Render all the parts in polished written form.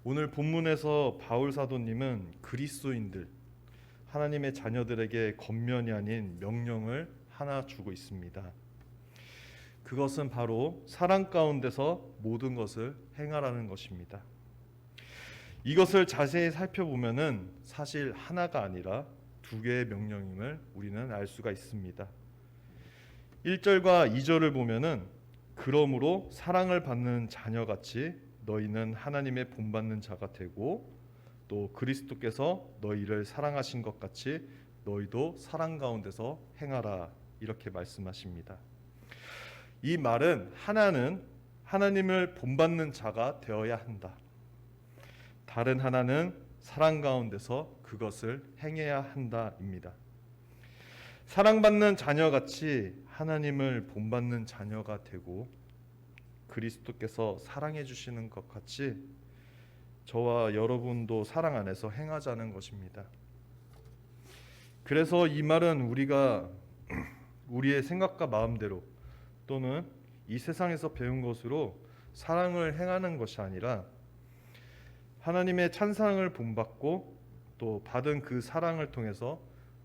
오늘 본문에서 바울 사도님은 그리스도인들, 하나님의 자녀들에게 권면이 아닌 명령을 하나 주고 있습니다. 그것은 바로 사랑 가운데서 모든 것을 행하라는 것입니다. 이것을 자세히 살펴보면은 사실 하나가 아니라 두 개의 명령임을 우리는 알 수가 있습니다. 1절과 2절을 보면은 그러므로 사랑을 받는 자녀같이 너희는 하나님의 본받는 자가 되고 또 그리스도께서 너희를 사랑하신 것 같이 너희도 사랑 가운데서 행하라 이렇게 말씀하십니다. 이 말은 하나는 하나님을 본받는 자가 되어야 한다. 다른 하나는 사랑 가운데서 그것을 행해야 한다입니다. 사랑받는 자녀같이 하나님을 본받는 자녀가 되고 그리스도께서 사랑해 주시는 것 같이 저와 여러분도 사랑 안에서 행하자는 것입니다. 그래서 이 말은 우리가 우리의 생각과 마음대로 또는 이 세상에서 배운 것으로 사랑을 행하는 것이 아니라 하나님의 찬상을 본받고 또 받은 그 사랑을 통해서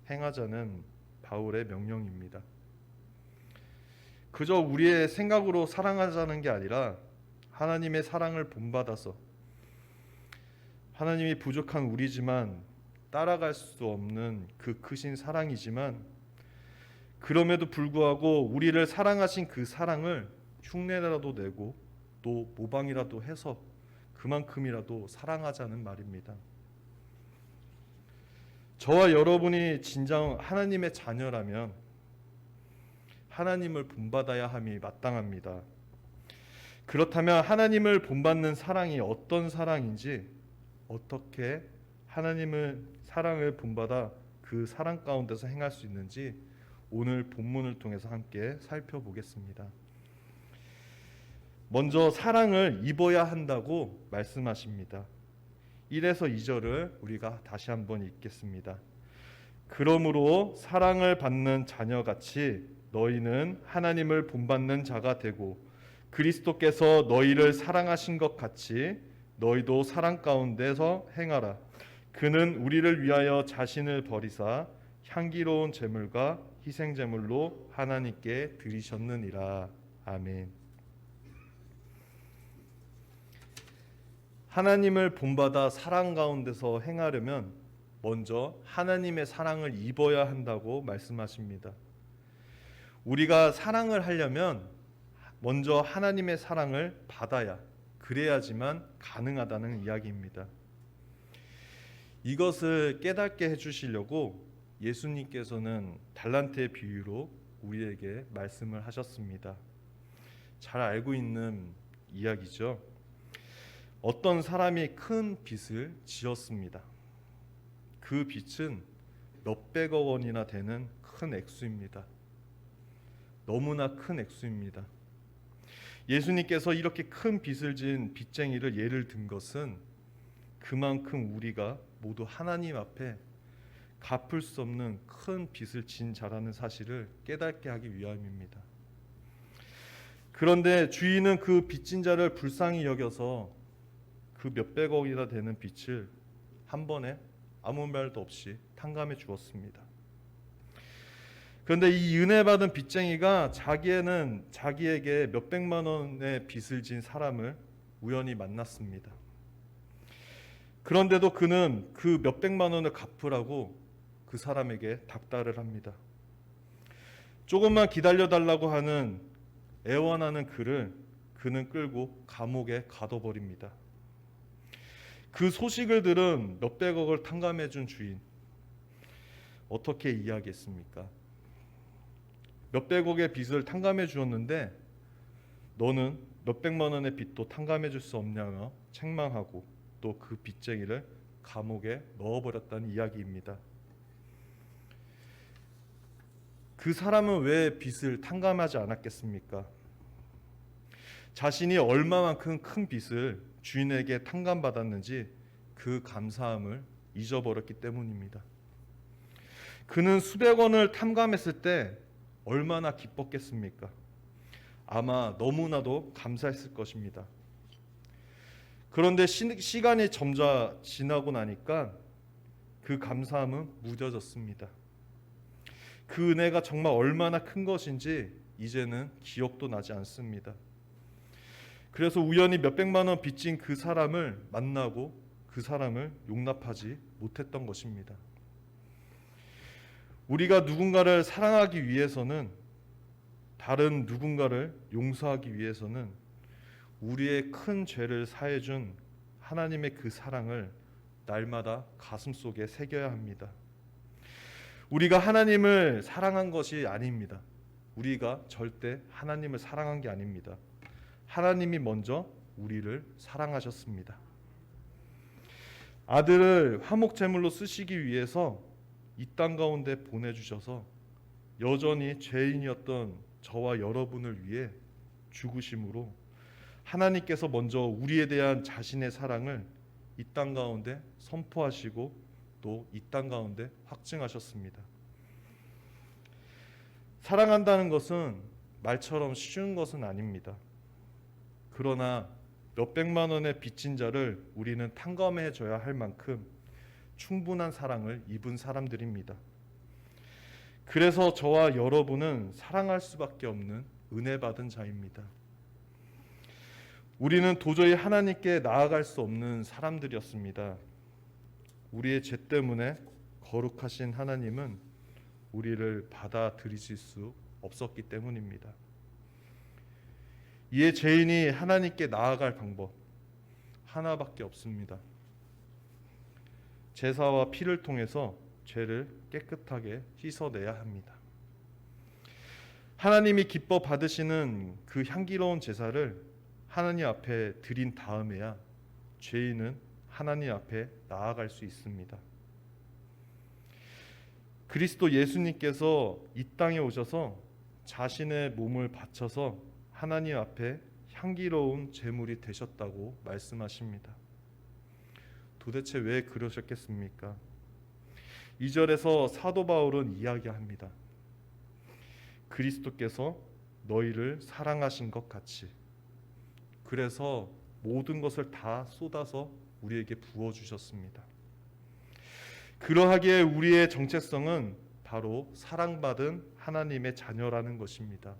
행하자는 바울의 명령입니다. 그저 우리의 생각으로 사랑하자는 게 아니라 하나님의 사랑을 본받아서 하나님이 부족한 우리지만 따라갈 수 없는 그 크신 사랑이지만 그럼에도 불구하고 우리를 사랑하신 그 사랑을 흉내라도 내고 또 모방이라도 해서 그만큼이라도 사랑하자는 말입니다. 저와 여러분이 진정 하나님의 자녀라면 하나님을 본받아야 함이 마땅합니다. 그렇다면 하나님을 본받는 사랑이 어떤 사랑인지 어떻게 하나님의 사랑을 본받아 그 사랑 가운데서 행할 수 있는지 오늘 본문을 통해서 함께 살펴보겠습니다. 먼저 사랑을 입어야 한다고 말씀하십니다. 1에서 2절을 우리가 다시 한번 읽겠습니다. 그러므로 사랑을 받는 자녀같이 너희는 하나님을 본받는 자가 되고 그리스도께서 너희를 사랑하신 것 같이 너희도 사랑 가운데서 행하라. 그는 우리를 위하여 자신을 버리사 향기로운 제물과 희생 제물로 하나님께 드리셨느니라. 아멘. 하나님을 본받아 사랑 가운데서 행하려면 먼저 하나님의 사랑을 입어야 한다고 말씀하십니다. 우리가 사랑을 하려면 먼저 하나님의 사랑을 받아야 그래야지만 가능하다는 이야기입니다. 이것을 깨닫게 해주시려고 예수님께서는 달란트의 비유로 우리에게 말씀을 하셨습니다. 잘 알고 있는 이야기죠. 어떤 사람이 큰 빚을 지었습니다. 그 빚은 몇백억 원이나 되는 큰 액수입니다. 너무나 큰 액수입니다. 예수님께서 이렇게 큰 빚을 지은 빚쟁이를 예를 든 것은 그만큼 우리가 모두 하나님 앞에 갚을 수 없는 큰 빚을 진 자라는 사실을 깨닫게 하기 위함입니다. 그런데 주인은 그 빚진 자를 불쌍히 여겨서 그 몇백억이나 되는 빚을 한 번에 아무 말도 없이 탕감해 주었습니다. 그런데 이 은혜 받은 빚쟁이가 자기에게 몇백만 원의 빚을 진 사람을 우연히 만났습니다. 그런데도 그는 그 몇백만 원을 갚으라고 그 사람에게 닥달을 합니다. 조금만 기다려달라고 하는 애원하는 그는 끌고 감옥에 가둬버립니다. 그 소식을 들은 몇백억을 탕감해준 주인 어떻게 이야기했습니까? 몇백억의 빚을 탕감해 주었는데 너는 몇백만 원의 빚도 탕감해 줄 수 없냐며 책망하고 또 그 빚쟁이를 감옥에 넣어버렸다는 이야기입니다. 그 사람은 왜 빚을 탕감하지 않았겠습니까? 자신이 얼마만큼 큰 빚을 주인에게 탕감받았는지 그 감사함을 잊어버렸기 때문입니다. 그는 수백 원을 탕감했을 때 얼마나 기뻤겠습니까? 아마 너무나도 감사했을 것입니다. 그런데 시간이 점차 지나고 나니까 그 감사함은 무뎌졌습니다. 그 은혜가 정말 얼마나 큰 것인지 이제는 기억도 나지 않습니다. 그래서 우연히 몇백만 원 빚진 그 사람을 만나고 그 사람을 용납하지 못했던 것입니다. 우리가 누군가를 사랑하기 위해서는, 다른 누군가를 용서하기 위해서는 우리의 큰 죄를 사해준 하나님의 그 사랑을 날마다 가슴속에 새겨야 합니다. 우리가 하나님을 사랑한 것이 아닙니다. 우리가 절대 하나님을 사랑한 게 아닙니다. 하나님이 먼저 우리를 사랑하셨습니다. 아들을 화목제물로 쓰시기 위해서 이 땅 가운데 보내주셔서 여전히 죄인이었던 저와 여러분을 위해 죽으심으로 하나님께서 먼저 우리에 대한 자신의 사랑을 이 땅 가운데 선포하시고 또 이 땅 가운데 확증하셨습니다. 사랑한다는 것은 말처럼 쉬운 것은 아닙니다. 그러나 몇백만 원의 빚진 자를 우리는 탕감해 줘야 할 만큼 충분한 사랑을 입은 사람들입니다. 그래서 저와 여러분은 사랑할 수밖에 없는 은혜 받은 자입니다. 우리는 도저히 하나님께 나아갈 수 없는 사람들이었습니다. 우리의 죄 때문에 거룩하신 하나님은 우리를 받아들이실 수 없었기 때문입니다. 이에 죄인이 하나님께 나아갈 방법 하나밖에 없습니다. 제사와 피를 통해서 죄를 깨끗하게 씻어내야 합니다. 하나님이 기뻐 받으시는 그 향기로운 제사를 하나님 앞에 드린 다음에야 죄인은 하나님 앞에 나아갈 수 있습니다. 그리스도 예수님께서 이 땅에 오셔서 자신의 몸을 바쳐서 하나님 앞에 향기로운 제물이 되셨다고 말씀하십니다. 도대체 왜 그러셨겠습니까? 2절에서 사도 바울은 이야기합니다. 그리스도께서 너희를 사랑하신 것 같이, 그래서 모든 것을 다 쏟아서 우리에게 부어주셨습니다. 그러하기에 우리의 정체성은 바로 사랑받은 하나님의 자녀라는 것입니다.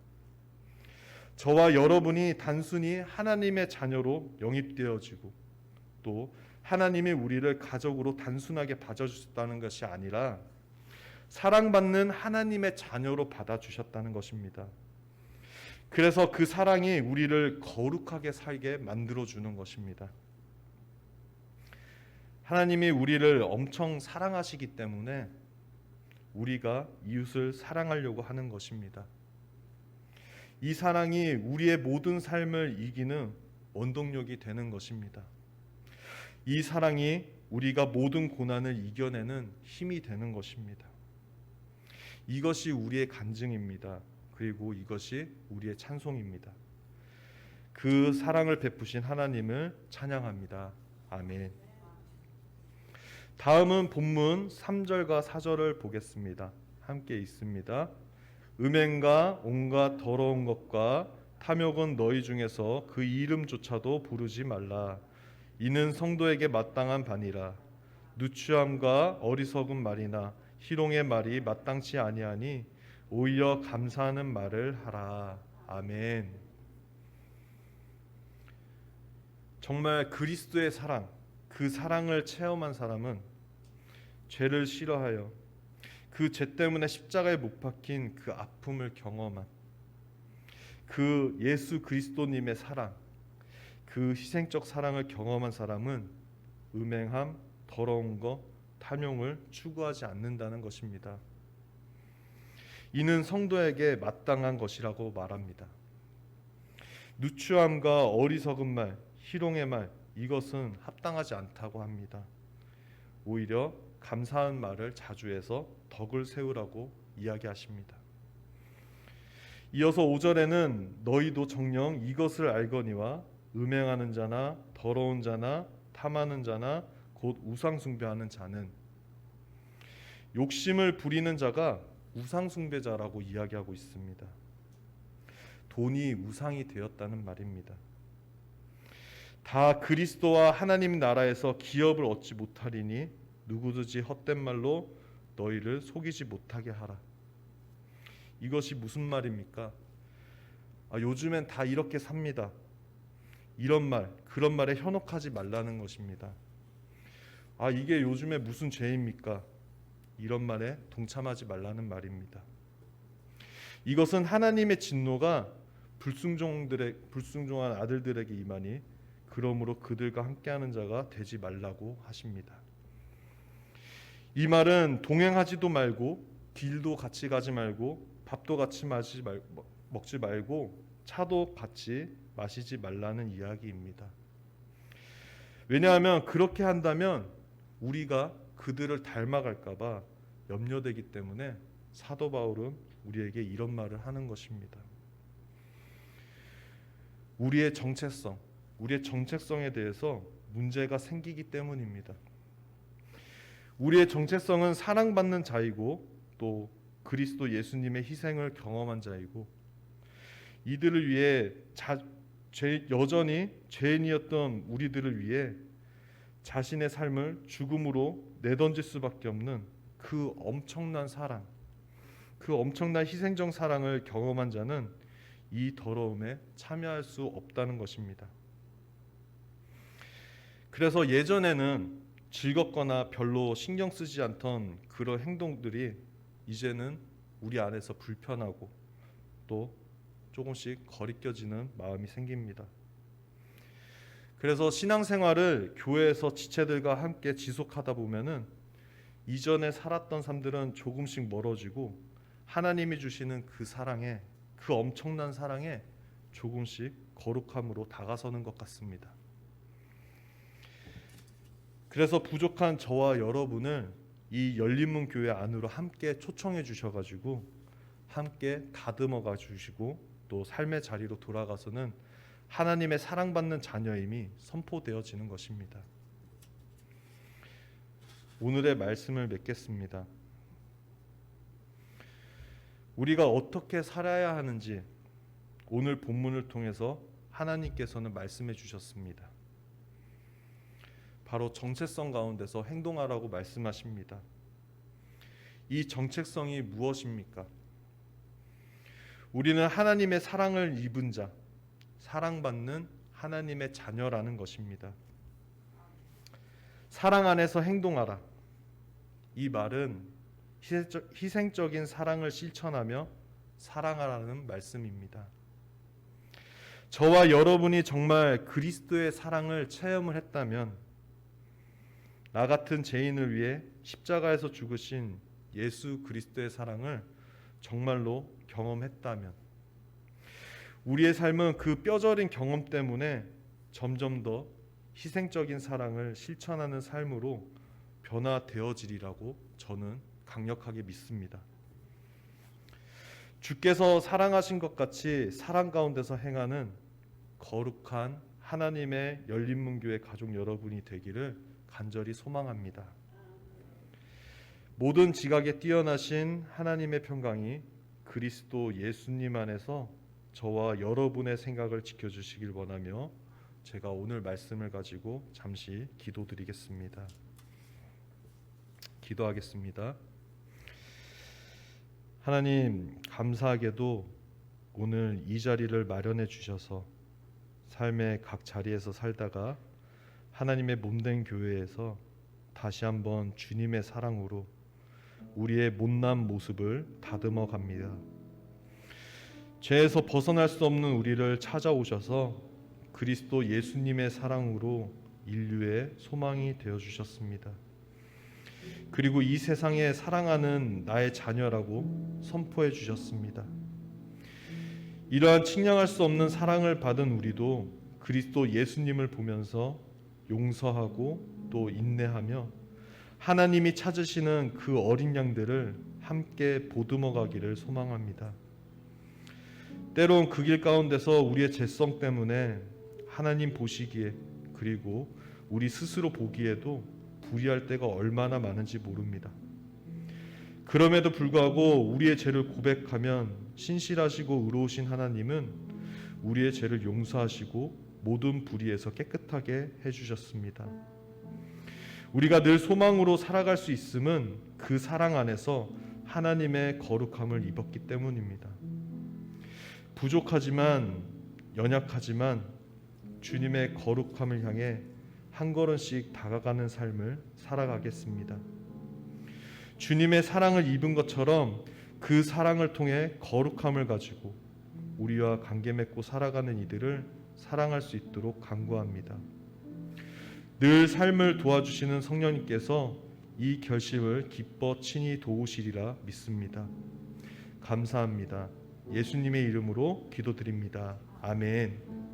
저와 여러분이 단순히 하나님의 자녀로 영입되어지고 또 하나님이 우리를 가족으로 단순하게 받아주셨다는 것이 아니라 사랑받는 하나님의 자녀로 받아주셨다는 것입니다. 그래서 그 사랑이 우리를 거룩하게 살게 만들어주는 것입니다. 하나님이 우리를 엄청 사랑하시기 때문에 우리가 이웃을 사랑하려고 하는 것입니다. 이 사랑이 우리의 모든 삶을 이기는 원동력이 되는 것입니다. 이 사랑이 우리가 모든 고난을 이겨내는 힘이 되는 것입니다. 이것이 우리의 간증입니다. 그리고 이것이 우리의 찬송입니다. 그 사랑을 베푸신 하나님을 찬양합니다. 아멘. 다음은 본문 3절과 4절을 보겠습니다. 함께 읽습니다. 음행과 온갖 더러운 것과 탐욕은 너희 중에서 그 이름조차도 부르지 말라. 이는 성도에게 마땅한 바니라. 누추함과 어리석은 말이나 희롱의 말이 마땅치 아니하니 오히려 감사하는 말을 하라. 아멘. 정말 그리스도의 사랑, 그 사랑을 체험한 사람은 죄를 싫어하여 그 죄 때문에 십자가에 못 박힌 그 아픔을 경험한 그 예수 그리스도님의 사랑, 그 희생적 사랑을 경험한 사람은 음행함, 더러운 것, 탐욕을 추구하지 않는다는 것입니다. 이는 성도에게 마땅한 것이라고 말합니다. 누추함과 어리석은 말, 희롱의 말, 이것은 합당하지 않다고 합니다. 오히려 감사한 말을 자주 해서 덕을 세우라고 이야기하십니다. 이어서 5절에는 너희도 정녕 이것을 알거니와 음행하는 자나 더러운 자나 탐하는 자나 곧 우상 숭배하는 자는, 욕심을 부리는 자가 우상 숭배자라고 이야기하고 있습니다. 돈이 우상이 되었다는 말입니다. 다 그리스도와 하나님 나라에서 기업을 얻지 못하리니 누구든지 헛된 말로 너희를 속이지 못하게 하라. 이것이 무슨 말입니까? 요즘엔 다 이렇게 삽니다. 이런 말, 그런 말에 현혹하지 말라는 것입니다. 이게 요즘에 무슨 죄입니까? 이런 말에 동참하지 말라는 말입니다. 이것은 하나님의 진노가 불순종한 아들들에게 임하니 그러므로 그들과 함께하는 자가 되지 말라고 하십니다. 이 말은 동행하지도 말고 길도 같이 가지 말고 밥도 같이 먹지 말고 차도 같이 마시지 말라는 이야기입니다. 왜냐하면 그렇게 한다면 우리가 그들을 닮아갈까 봐 염려되기 때문에 사도 바울은 우리에게 이런 말을 하는 것입니다. 우리의 정체성에 대해서 문제가 생기기 때문입니다. 우리의 정체성은 사랑받는 자이고 또 그리스도 예수님의 희생을 경험한 자이고 이들을 위해 여전히 죄인이었던 우리들을 위해 자신의 삶을 죽음으로 내던질 수밖에 없는 그 엄청난 사랑, 그 엄청난 희생적 사랑을 경험한 자는 이 더러움에 참여할 수 없다는 것입니다. 그래서 예전에는 즐겁거나 별로 신경 쓰지 않던 그런 행동들이 이제는 우리 안에서 불편하고 또 조금씩 거리껴지는 마음이 생깁니다. 그래서 신앙생활을 교회에서 지체들과 함께 지속하다 보면은 이전에 살았던 삶들은 조금씩 멀어지고 하나님이 주시는 그 사랑에, 그 엄청난 사랑에 조금씩 거룩함으로 다가서는 것 같습니다. 그래서 부족한 저와 여러분을 이 열린문 교회 안으로 함께 초청해 주셔가지고 함께 다듬어가 주시고 또 삶의 자리로 돌아가서는 하나님의 사랑받는 자녀임이 선포되어지는 것입니다. 오늘의 말씀을 맺겠습니다. 우리가 어떻게 살아야 하는지 오늘 본문을 통해서 하나님께서는 말씀해 주셨습니다. 바로 정체성 가운데서 행동하라고 말씀하십니다. 이 정체성이 무엇입니까? 우리는 하나님의 사랑을 입은 자, 사랑받는 하나님의 자녀라는 것입니다. 사랑 안에서 행동하라. 이 말은 희생적인 사랑을 실천하며 사랑하라는 말씀입니다. 저와 여러분이 정말 그리스도의 사랑을 체험을 했다면 나 같은 죄인을 위해 십자가에서 죽으신 예수 그리스도의 사랑을 정말로 경험했다면 우리의 삶은 그 뼈저린 경험 때문에 점점 더 희생적인 사랑을 실천하는 삶으로 변화되어지리라고 저는 강력하게 믿습니다. 주께서 사랑하신 것 같이 사랑 가운데서 행하는 거룩한 하나님의 열린문교회 가족 여러분이 되기를 간절히 소망합니다. 모든 지각에 뛰어나신 하나님의 평강이 그리스도 예수님 안에서 저와 여러분의 생각을 지켜주시길 원하며 제가 오늘 말씀을 가지고 잠시 기도드리겠습니다. 기도하겠습니다. 하나님, 감사하게도 오늘 이 자리를 마련해 주셔서 삶의 각 자리에서 살다가 하나님의 몸된 교회에서 다시 한번 주님의 사랑으로 우리의 못난 모습을 다듬어 갑니다. 죄에서 벗어날 수 없는 우리를 찾아오셔서 그리스도 예수님의 사랑으로 인류의 소망이 되어 주셨습니다. 그리고 이 세상에 사랑하는 나의 자녀라고 선포해 주셨습니다. 이러한 측량할 수 없는 사랑을 받은 우리도 그리스도 예수님을 보면서 용서하고 또 인내하며 하나님이 찾으시는 그 어린 양들을 함께 보듬어 가기를 소망합니다. 때론 그 길 가운데서 우리의 죄성 때문에 하나님 보시기에 그리고 우리 스스로 보기에도 불의할 때가 얼마나 많은지 모릅니다. 그럼에도 불구하고 우리의 죄를 고백하면 신실하시고 의로우신 하나님은 우리의 죄를 용서하시고 모든 불의에서 깨끗하게 해주셨습니다. 우리가 늘 소망으로 살아갈 수 있음은 그 사랑 안에서 하나님의 거룩함을 입었기 때문입니다. 부족하지만 연약하지만 주님의 거룩함을 향해 한 걸음씩 다가가는 삶을 살아가겠습니다. 주님의 사랑을 입은 것처럼 그 사랑을 통해 거룩함을 가지고 우리와 관계 맺고 살아가는 이들을 사랑할 수 있도록 간구합니다. 늘 삶을 도와주시는 성령님께서 이 결심을 기뻐 친히 도우시리라 믿습니다. 감사합니다. 예수님의 이름으로 기도드립니다. 아멘.